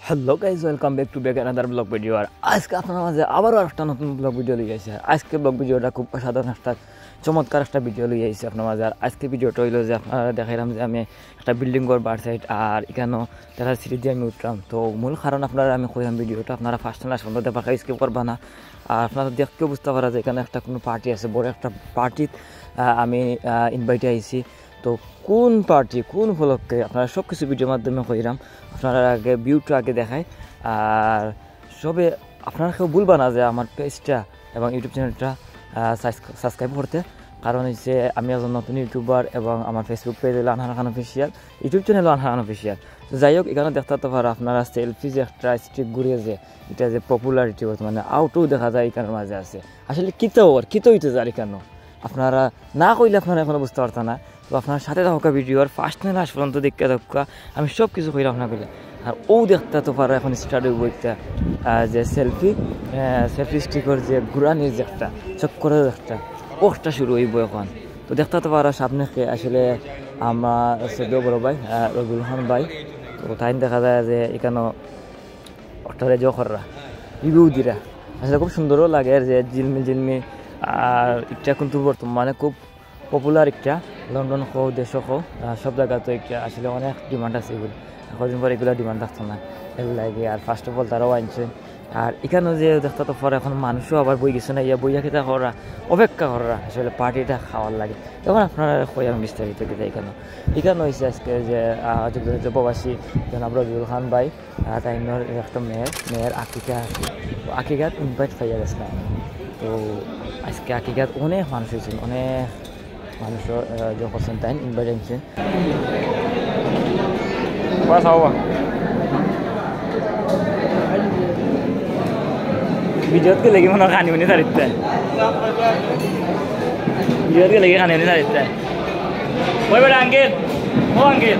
Hello guys, welcome back to another blog video. আর আজকে আপনার মাঝে আবারও একটা নতুন ব্লগ ভিডিও লিয়ে আসছে। আজকে ব্লগ ভিডিওটা খুব সাধারণ একটা চমৎকার একটা ভিডিও লিয়ে আসছে আপনার মাঝে। আর আজকে ভিডিওটা হইলো যে আপনারা দেখাইলাম যে আমি একটা বিল্ডিং ঘর বার সাইড আর এখানেও দেখা সিঁড়ি দিয়ে আমি উঠলাম। তো মূল কারণ আপনারা আমি কইলাম ভিডিওটা আপনারা ফার্স্ট লাস্ট পর্যন্ত দেখা স্কিপ করবা না। আর আপনারা দেখতেও বুঝতে পারা যে এখানে একটা কোনো পার্টি আছে, বড় একটা পার্টিত আমি ইনভাইটে আইছি। তো কোন পার্টি কোন উপলক্ষে আপনারা সব কিছু ভিডিওর মাধ্যমে কইরাম। আপনারা আগে ভিউটা আগে দেখায়। আর সবে আপনারা কেউ ভুলবা না যে আমার পেজটা এবং ইউটিউব চ্যানেলটা সাবস্ক্রাইব করতে। কারণ হচ্ছে আমি একজন নতুন ইউটিউবার এবং আমার ফেসবুক পেজ হলো আনহার খান অফিসিয়াল, ইউটিউব চ্যানেল আনহার খান অফিসিয়াল। তো যাই হোক, এখানে দেখতে পারো আপনারা সেলফি যে একটা স্ট্রিক ঘুরিয়ে যে এটা যে পপুলারিটি বর্তমানে আউটও দেখা যায় এখানের মাঝে আছে। আসলে কিতো হইতে যায় কেন আপনারা না কইলে আপনারা এখনো বুঝতে পারতেন না। তো আপনার সাথে থাকা ভিডিওর ফার্স্ট না লাস্ট পর্যন্ত দেখতে থাকা, আমি সব কিছু কইলাম না কইলে। আর ও দেখতে তো পারো এখন স্টার্ট হইব একটা যে সেলফি স্টিকর যে ঘুরানির যে একটা চক্কর একটা ওটা শুরু হইব এখন। তো দেখতে তো পারো সামনে আসলে আমার সদ্য বড় ভাই রবিউল খান ভাই। তো তাই দেখা যায় যে এখানে ওটারে জখররা রিভিউ দিরা আসলে খুব সুন্দরও লাগে যে জিলমি। আর এটা কিন্তু বর্তমানে খুব পপুলার একটা, লন্ডন হোক দেশ হোক সব জায়গাতে একটা আসলে অনেক ডিমান্ড আছে। এগুলো কদিন পর এগুলো ডিমান্ড থাকতো না, এগুলো লাগে। আর ফার্স্ট অফ অল তারাও আনছে। আর এখানেও যে দেখতে তো পরে এখন মানুষও আবার বই গেছে না, বইয়া খেতে করা অপেক্ষা করা আসলে পার্টিটা খাওয়ার লাগে। তখন আপনারা কই আমি বিস্তারিত দিতে এখানে হয়েছে আজকে যে যুক্তরাজ্য প্রবাসী জনাব রবিউল খান ভাই তাইনোর একটা মেয়ের আকিকাত ইনভাইট পাইয়া গেছে না। তো আজকে আকিকাত অনেক মানুষ হয়েছেন, অনেক মানুষ যখন তাই ইনভাইট আনছেন। ভিডিওত লেগে মনে হয় খানি সারিতে ভিডিওত লেগে খানি সারিতে ওই বেটা আঙ্কেল ও আঙ্কেল